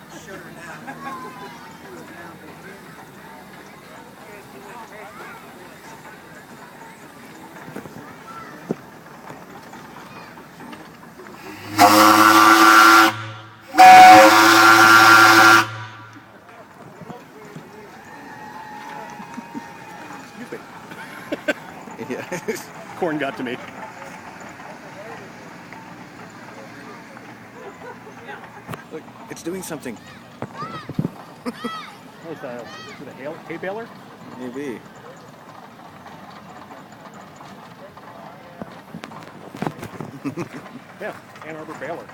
Excuse me. Yeah. Corn got to me. Look, it's doing something. Oh, is it a hay baler? Maybe. Yeah, Ann Arbor baler.